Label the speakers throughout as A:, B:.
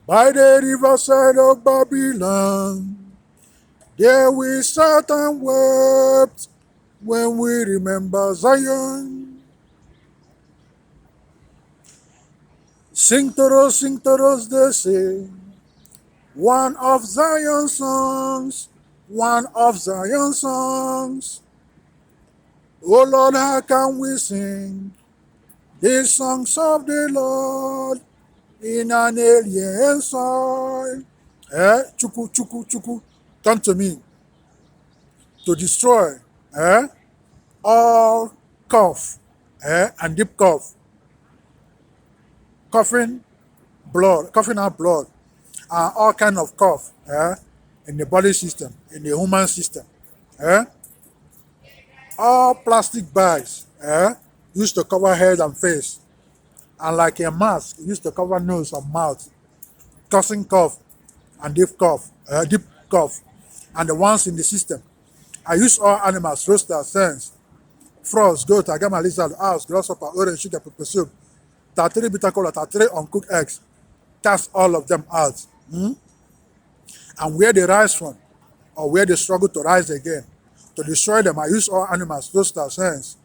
A: By the riverside of Babylon, there we sat and wept when we remember Zion. Sing to us, they say, one of Zion's songs, one of Zion's songs. Oh Lord, how can we sing the songs of the Lord in an alien soil? Chuku, chuku, chuku, come to me to destroy all cough and deep cough, coughing blood, coughing out blood, and all kind of cough in the body system, in the human system. All plastic bags used to cover head and face, and like a mask used to cover nose and mouth, causing cough and deep cough, and the ones in the system. I use all animals, roosters, hens, frogs, goat, agama, lizard, owls, grasshopper, orange, sugar, pepper soup, tartary, bitter cola, tartary, uncooked eggs. Cast all of them out. And where they rise from, or where they struggle to rise again, to destroy them, I use all animals, roosters, hens,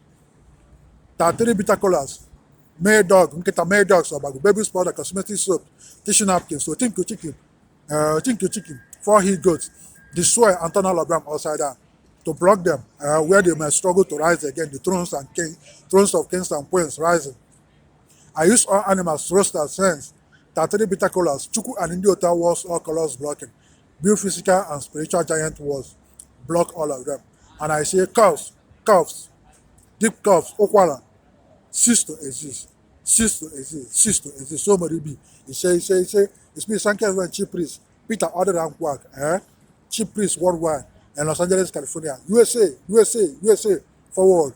A: tartary, bitter colas, male dog, male dogs, or baby powder, cosmetic soap, tissue napkins, so think to chicken, 4 he goats, destroy and turn all of them upside down, to block them where they may struggle to rise again, the thrones of kings and queens rising. I use all animals, roasters, hens, tartary, bitter colas, chuku and indiota walls, all colors blocking, build physical and spiritual giant walls, block all of them. And I say coughs, deep coughs, okwala, cease to exist, cease to exist, cease to exist. So many be. He say, it's me, Sanke, chief priest, Peter other than NKWUAKU, chief priest worldwide, in Los Angeles, California, USA, forward.